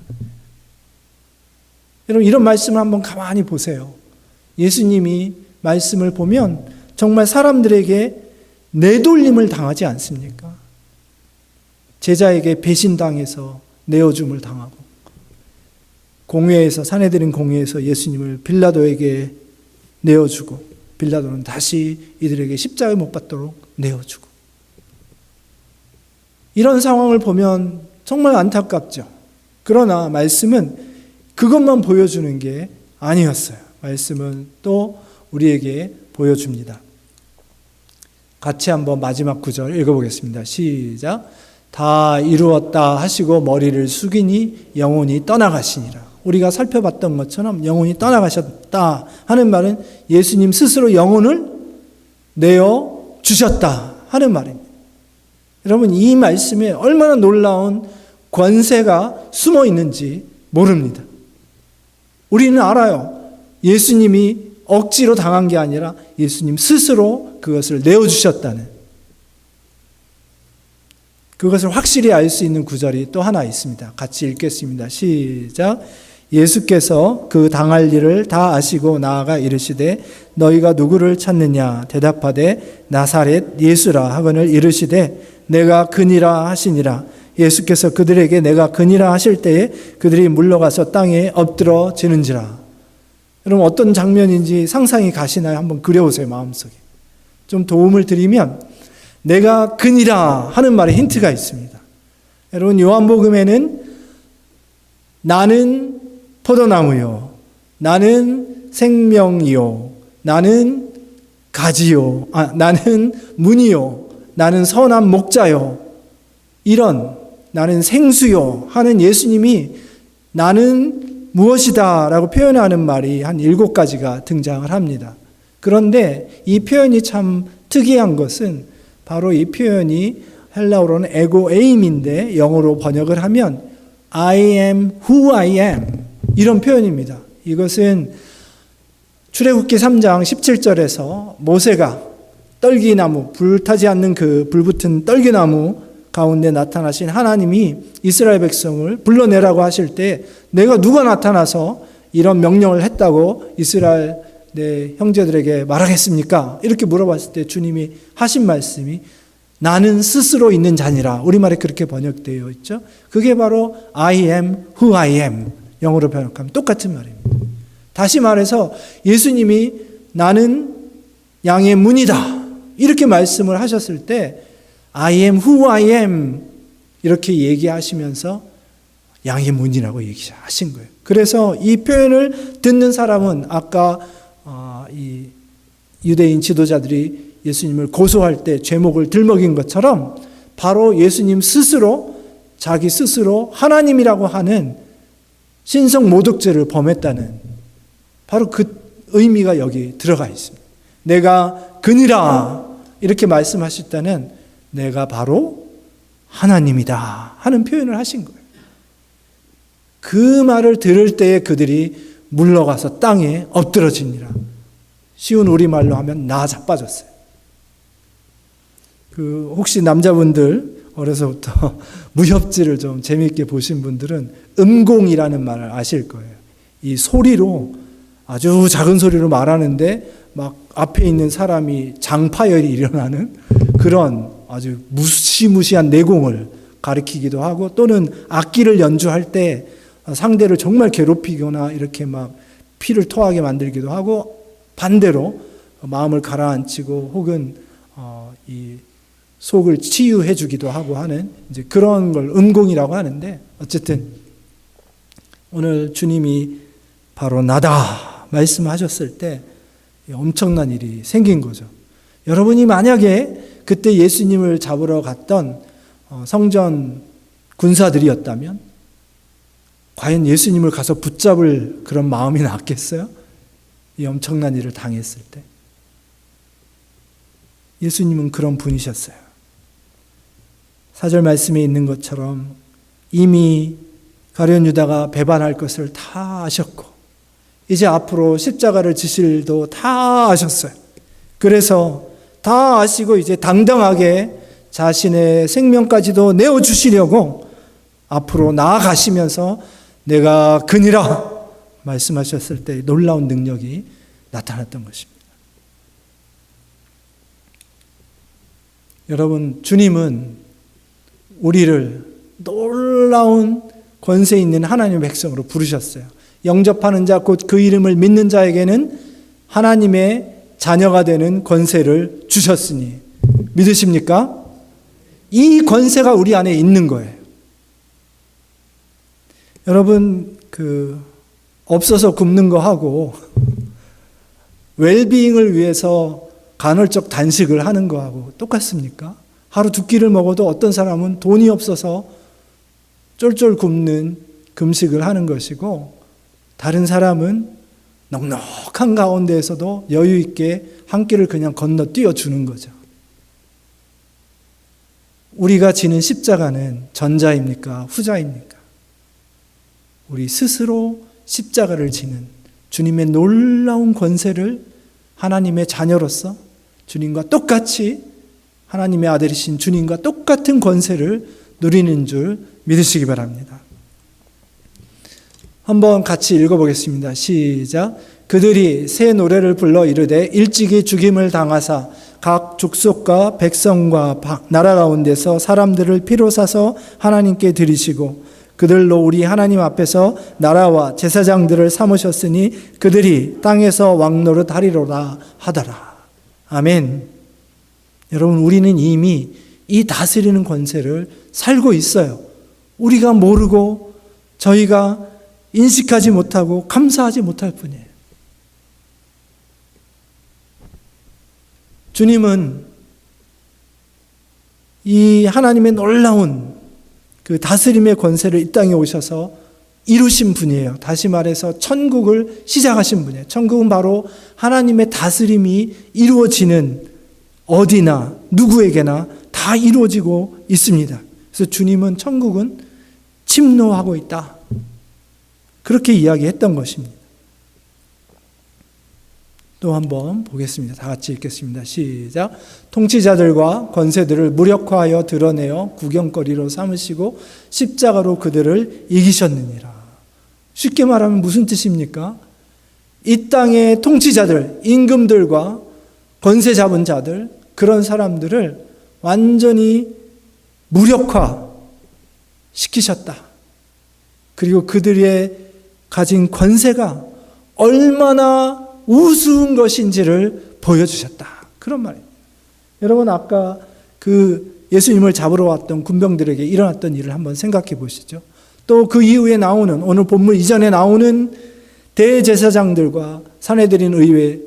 여러분, 이런 말씀을 한번 가만히 보세요. 예수님이 말씀을 보면 정말 사람들에게 내돌림을 당하지 않습니까? 제자에게 배신당해서 내어줌을 당하고 공회에서, 산헤드린 공회에서 예수님을 빌라도에게 내어주고 빌라도는 다시 이들에게 십자가에 못 박도록 내어주고, 이런 상황을 보면 정말 안타깝죠. 그러나 말씀은 그것만 보여주는 게 아니었어요. 말씀은 또 우리에게 보여줍니다. 같이 한번 마지막 구절 읽어보겠습니다. 시작. 다 이루었다 하시고 머리를 숙이니 영혼이 떠나가시니라. 우리가 살펴봤던 것처럼 영혼이 떠나가셨다 하는 말은 예수님 스스로 영혼을 내어주셨다 하는 말입니다. 여러분, 이 말씀에 얼마나 놀라운 권세가 숨어 있는지 모릅니다. 우리는 알아요. 예수님이 억지로 당한 게 아니라 예수님 스스로 그것을 내어주셨다는, 그것을 확실히 알 수 있는 구절이 또 하나 있습니다. 같이 읽겠습니다. 시작. 예수께서 그 당할 일을 다 아시고 나아가 이르시되 너희가 누구를 찾느냐 대답하되 나사렛 예수라 하거늘 이르시되 내가 그니라 하시니라. 예수께서 그들에게 내가 그니라 하실 때에 그들이 물러가서 땅에 엎드러지는지라. 여러분, 어떤 장면인지 상상이 가시나요? 한번 그려보세요, 마음속에. 좀 도움을 드리면 내가 그니라 하는 말에 힌트가 있습니다. 여러분, 요한복음에는 나는 포도나무요, 나는 생명이요, 나는 가지요, 나는 문이요, 나는 선한 목자요, 이런 나는 생수요 하는 예수님이 나는 무엇이다 라고 표현하는 말이 한 7가지가 등장을 합니다. 그런데 이 표현이 참 특이한 것은 바로 이 표현이 헬라어로는 에고에임인데 영어로 번역을 하면 I am who I am, 이런 표현입니다. 이것은 출애굽기 3장 17절에서 모세가 떨기나무, 불타지 않는 그 불붙은 떨기나무 가운데 나타나신 하나님이 이스라엘 백성을 불러내라고 하실 때 내가 누가 나타나서 이런 명령을 했다고 이스라엘 내 형제들에게 말하겠습니까? 이렇게 물어봤을 때 주님이 하신 말씀이 나는 스스로 있는 자니라. 우리말에 그렇게 번역되어 있죠. 그게 바로 I am who I am. 영어로 번역하면 똑같은 말입니다. 다시 말해서 예수님이 나는 양의 문이다 이렇게 말씀을 하셨을 때 I am who I am 이렇게 얘기하시면서 양의 문이라고 얘기하신 거예요. 그래서 이 표현을 듣는 사람은 아까 이 유대인 지도자들이 예수님을 고소할 때 죄목을 들먹인 것처럼 바로 예수님 스스로 자기 스스로 하나님이라고 하는 신성 모독죄를 범했다는 바로 그 의미가 여기 들어가 있습니다. 내가 그니라 이렇게 말씀하실 때는 내가 바로 하나님이다 하는 표현을 하신 거예요. 그 말을 들을 때에 그들이 물러가서 땅에 엎드러지니라. 쉬운 우리말로 하면 나 자빠졌어요. 혹시 남자분들 어려서부터 무협지를 좀 재미있게 보신 분들은 음공이라는 말을 아실 거예요. 이 소리로 아주 작은 소리로 말하는데 막 앞에 있는 사람이 장파열이 일어나는 그런 아주 무시무시한 내공을 가리키기도 하고, 또는 악기를 연주할 때 상대를 정말 괴롭히거나 이렇게 막 피를 토하게 만들기도 하고, 반대로 마음을 가라앉히고 혹은 이 속을 치유해 주기도 하고 하는 이제 그런 걸 음공이라고 하는데, 어쨌든 오늘 주님이 바로 나다 말씀하셨을 때 엄청난 일이 생긴 거죠. 여러분이 만약에 그때 예수님을 잡으러 갔던 성전 군사들이었다면 과연 예수님을 가서 붙잡을 그런 마음이 났겠어요? 이 엄청난 일을 당했을 때. 예수님은 그런 분이셨어요. 4절 말씀에 있는 것처럼 이미 가룟 유다가 배반할 것을 다 아셨고 이제 앞으로 십자가를 지실 일도 다 아셨어요. 그래서 다 아시고 이제 당당하게 자신의 생명까지도 내어주시려고 앞으로 나아가시면서 내가 그니라 말씀하셨을 때 놀라운 능력이 나타났던 것입니다. 여러분, 주님은 우리를 놀라운 권세 있는 하나님의 백성으로 부르셨어요. 영접하는 자 곧 그 이름을 믿는 자에게는 하나님의 자녀가 되는 권세를 주셨으니 믿으십니까? 이 권세가 우리 안에 있는 거예요. 여러분, 없어서 굶는 거 하고 웰비잉을 위해서 간헐적 단식을 하는 거하고 똑같습니까? 하루 두 끼를 먹어도 어떤 사람은 돈이 없어서 쫄쫄 굶는 금식을 하는 것이고, 다른 사람은 넉넉한 가운데에서도 여유 있게 한 끼를 그냥 건너뛰어 주는 거죠. 우리가 지는 십자가는 전자입니까? 후자입니까? 우리 스스로 십자가를 지는 주님의 놀라운 권세를 하나님의 자녀로서 주님과 똑같이, 하나님의 아들이신 주님과 똑같은 권세를 누리는 줄 믿으시기 바랍니다. 한번 같이 읽어보겠습니다. 시작. 그들이 새 노래를 불러 이르되 일찍이 죽임을 당하사 각 족속과 백성과 나라 가운데서 사람들을 피로 사서 하나님께 드리시고 그들로 우리 하나님 앞에서 나라와 제사장들을 삼으셨으니 그들이 땅에서 왕노릇 하리로라 하더라. 아멘. 여러분, 우리는 이미 이 다스리는 권세를 살고 있어요. 우리가 모르고 저희가 인식하지 못하고 감사하지 못할 뿐이에요. 주님은 이 하나님의 놀라운 그 다스림의 권세를 이 땅에 오셔서 이루신 분이에요. 다시 말해서 천국을 시작하신 분이에요. 천국은 바로 하나님의 다스림이 이루어지는 어디나 누구에게나 다 이루어지고 있습니다. 그래서 주님은 천국은 침노하고 있다. 그렇게 이야기했던 것입니다. 또 한번 보겠습니다. 다 같이 읽겠습니다. 시작. 통치자들과 권세들을 무력화하여 드러내어 구경거리로 삼으시고 십자가로 그들을 이기셨느니라. 쉽게 말하면 무슨 뜻입니까? 이 땅의 통치자들, 임금들과 권세 잡은 자들, 그런 사람들을 완전히 무력화 시키셨다. 그리고 그들의 가진 권세가 얼마나 우스운 것인지를 보여주셨다. 그런 말입니다. 여러분, 아까 그 예수님을 잡으러 왔던 군병들에게 일어났던 일을 한번 생각해 보시죠. 또 그 이후에 나오는, 오늘 본문 이전에 나오는 대제사장들과 산헤드린 의회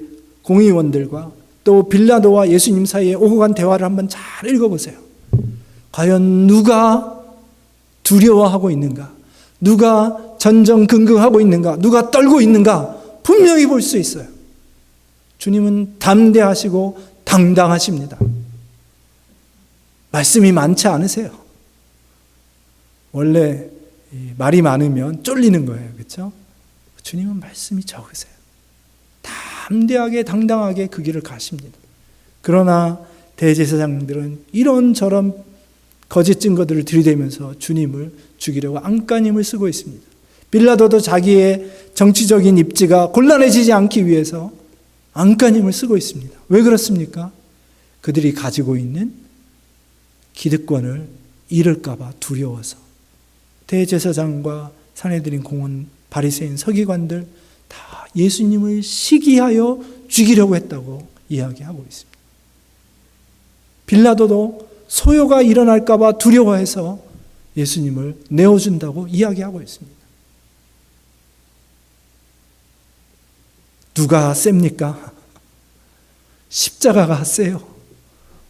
공의원들과 또 빌라도와 예수님 사이에 오고 간 대화를 한번 잘 읽어보세요. 과연 누가 두려워하고 있는가? 누가 전전긍긍하고 있는가? 누가 떨고 있는가? 분명히 볼 수 있어요. 주님은 담대하시고 당당하십니다. 말씀이 많지 않으세요. 원래 말이 많으면 쫄리는 거예요. 그렇죠? 주님은 말씀이 적으세요. 담대하게 당당하게 그 길을 가십니다. 그러나 대제사장들은 이런저런 거짓 증거들을 들이대면서 주님을 죽이려고 안간힘을 쓰고 있습니다. 빌라도도 자기의 정치적인 입지가 곤란해지지 않기 위해서 안간힘을 쓰고 있습니다. 왜 그렇습니까? 그들이 가지고 있는 기득권을 잃을까 봐 두려워서. 대제사장과 산헤드린 공원, 바리새인, 서기관들 다 예수님을 시기하여 죽이려고 했다고 이야기하고 있습니다. 빌라도도 소요가 일어날까 봐 두려워해서 예수님을 내어준다고 이야기하고 있습니다. 누가 셉니까? 십자가가 세요.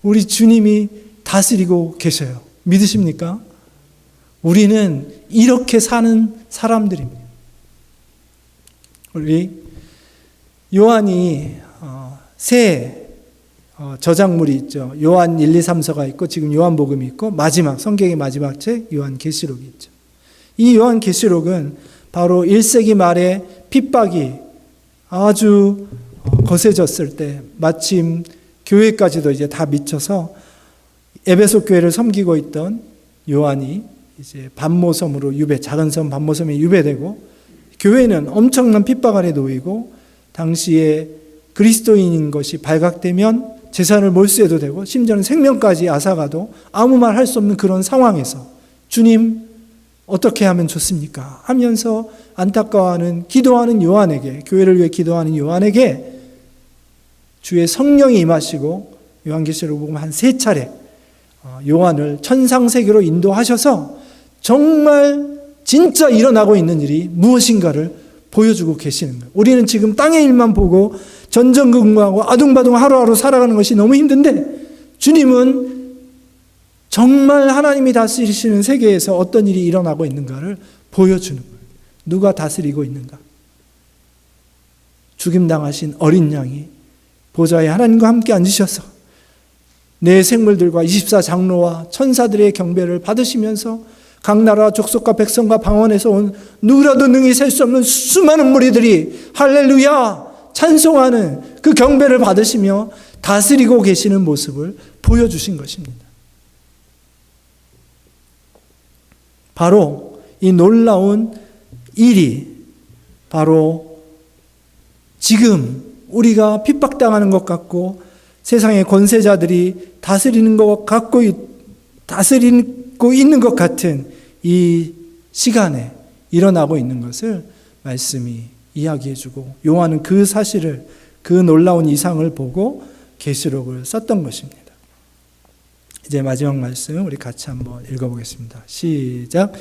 우리 주님이 다스리고 계셔요. 믿으십니까? 우리는 이렇게 사는 사람들입니다. 우리 요한이 새 저작물이 있죠. 요한 1, 2, 3서가 있고 지금 요한복음이 있고 마지막 성경의 마지막 책 요한계시록이 있죠. 이 요한계시록은 바로 1세기 말에 핍박이 아주 거세졌을 때 마침 교회까지도 이제 다 미쳐서 에베소 교회를 섬기고 있던 요한이 이제 반모섬으로 작은 섬 반모섬에 유배되고 교회는 엄청난 핍박 아래 놓이고 당시에 그리스도인인 것이 발각되면 재산을 몰수해도 되고 심지어는 생명까지 앗아가도 아무 말 할 수 없는 그런 상황에서 주님 어떻게 하면 좋습니까? 하면서 안타까워하는 기도하는 요한에게, 교회를 위해 기도하는 요한에게 주의 성령이 임하시고 요한계시록 보면 한 3차례 요한을 천상세계로 인도하셔서 정말 진짜 일어나고 있는 일이 무엇인가를 보여주고 계시는 거예요. 우리는 지금 땅의 일만 보고 전전긍긍하고 아둥바둥 하루하루 살아가는 것이 너무 힘든데 주님은 정말 하나님이 다스리시는 세계에서 어떤 일이 일어나고 있는가를 보여주는 거예요. 누가 다스리고 있는가? 죽임당하신 어린 양이 보좌에 하나님과 함께 앉으셔서 내 생물들과 24장로와 천사들의 경배를 받으시면서 각 나라 족속과 백성과 방언에서 온 누구라도 능히 셀 수 없는 수많은 무리들이 할렐루야 찬송하는 그 경배를 받으시며 다스리고 계시는 모습을 보여주신 것입니다. 바로 이 놀라운 일이 바로 지금 우리가 핍박당하는 것 같고 세상의 권세자들이 다스리는 것 같고 다스리고 있는 것 같은 이 시간에 일어나고 있는 것을 말씀이 이야기해주고 요한은 그 사실을 그 놀라운 이상을 보고 계시록을 썼던 것입니다. 이제 마지막 말씀 우리 같이 한번 읽어보겠습니다. 시작.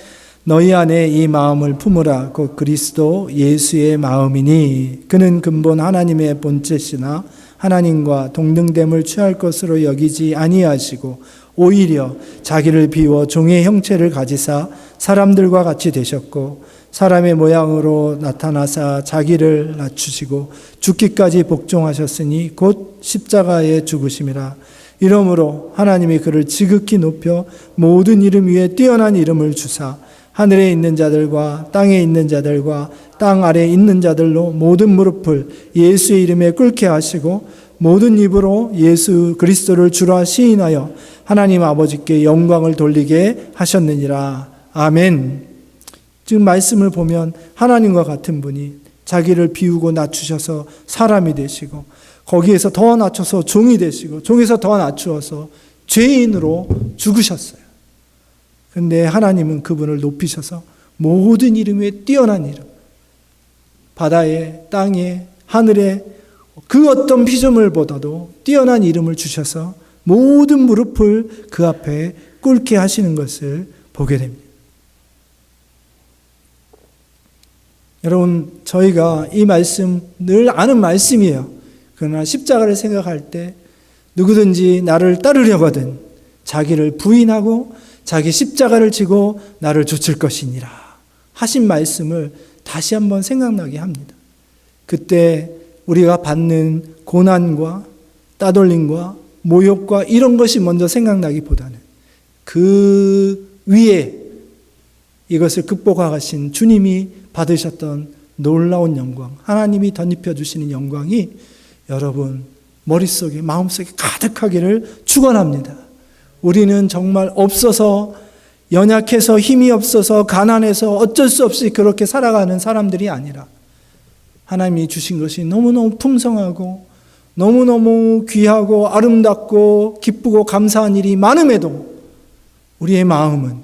너희 안에 이 마음을 품으라. 곧 그리스도 예수의 마음이니 그는 근본 하나님의 본체시나 하나님과 동등됨을 취할 것으로 여기지 아니하시고 오히려 자기를 비워 종의 형체를 가지사 사람들과 같이 되셨고 사람의 모양으로 나타나사 자기를 낮추시고 죽기까지 복종하셨으니 곧 십자가에 죽으심이라. 이러므로 하나님이 그를 지극히 높여 모든 이름 위에 뛰어난 이름을 주사 하늘에 있는 자들과 땅에 있는 자들과 땅 아래에 있는 자들로 모든 무릎을 예수의 이름에 꿇게 하시고 모든 입으로 예수 그리스도를 주라 시인하여 하나님 아버지께 영광을 돌리게 하셨느니라. 아멘. 지금 말씀을 보면 하나님과 같은 분이 자기를 비우고 낮추셔서 사람이 되시고 거기에서 더 낮춰서 종이 되시고 종에서 더 낮추어서 죄인으로 죽으셨어요. 그런데 하나님은 그분을 높이셔서 모든 이름 위에 뛰어난 이름, 바다에 땅에 하늘에 그 어떤 피조물보다도 뛰어난 이름을 주셔서 모든 무릎을 그 앞에 꿇게 하시는 것을 보게 됩니다. 여러분, 저희가 이 말씀 늘 아는 말씀이에요. 그러나 십자가를 생각할 때 누구든지 나를 따르려거든 자기를 부인하고 자기 십자가를 지고 나를 좇을 것이니라 하신 말씀을 다시 한번 생각나게 합니다. 그때 우리가 받는 고난과 따돌림과 모욕과 이런 것이 먼저 생각나기보다는 그 위에 이것을 극복하신 주님이 받으셨던 놀라운 영광, 하나님이 덧입혀 주시는 영광이 여러분 머릿속에 마음속에 가득하기를 축원합니다. 우리는 정말 없어서 연약해서 힘이 없어서 가난해서 어쩔 수 없이 그렇게 살아가는 사람들이 아니라 하나님이 주신 것이 너무너무 풍성하고 너무너무 귀하고 아름답고 기쁘고 감사한 일이 많음에도 우리의 마음은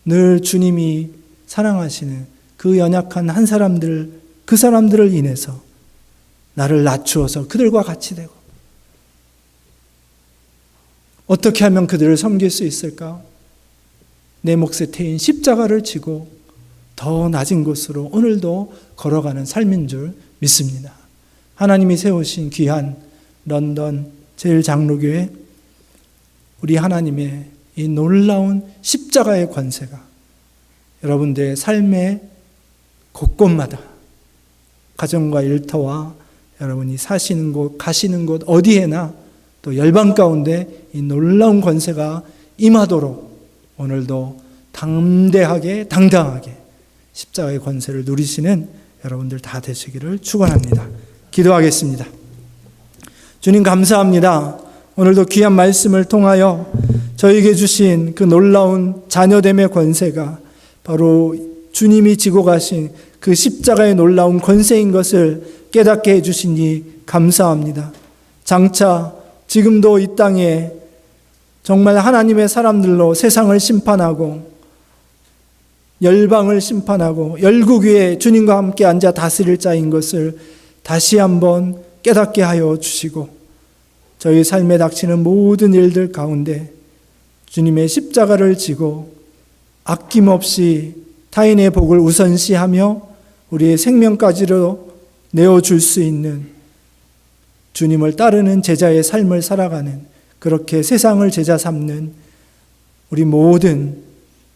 늘 주님이 사랑하시는 그 연약한 한 사람들, 그 사람들을 인해서 나를 낮추어서 그들과 같이 되고 어떻게 하면 그들을 섬길 수 있을까? 내 몫에 태인 십자가를 지고 더 낮은 곳으로 오늘도 걸어가는 삶인 줄 믿습니다. 하나님이 세우신 귀한 런던 제1장로교회 우리 하나님의 이 놀라운 십자가의 권세가 여러분들의 삶의 곳곳마다 가정과 일터와 여러분이 사시는 곳, 가시는 곳 어디에나 또 열방 가운데 이 놀라운 권세가 임하도록 오늘도 담대하게 당당하게 십자가의 권세를 누리시는 여러분들 다 되시기를 축원합니다. 기도하겠습니다. 주님 감사합니다. 오늘도 귀한 말씀을 통하여 저에게 주신 그 놀라운 자녀됨의 권세가 바로 주님이 지고 가신 그 십자가의 놀라운 권세인 것을 깨닫게 해주시니 감사합니다. 장차 지금도 이 땅에 정말 하나님의 사람들로 세상을 심판하고 열방을 심판하고 열국 위에 주님과 함께 앉아 다스릴 자인 것을 다시 한번 깨닫게 하여 주시고 저희 삶에 닥치는 모든 일들 가운데 주님의 십자가를 지고 아낌없이 타인의 복을 우선시하며 우리의 생명까지도 내어줄 수 있는 주님을 따르는 제자의 삶을 살아가는 그렇게 세상을 제자 삼는 우리 모든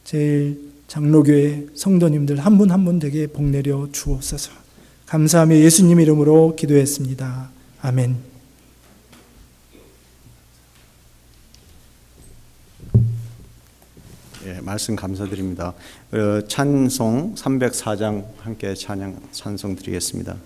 제1장로교회 성도님들 한 분 한 분 되게 복내려 주옵소서. 감사하며 예수님 이름으로 기도했습니다. 아멘. 예, 말씀 감사드립니다. 찬송 304장 함께 찬송 드리겠습니다.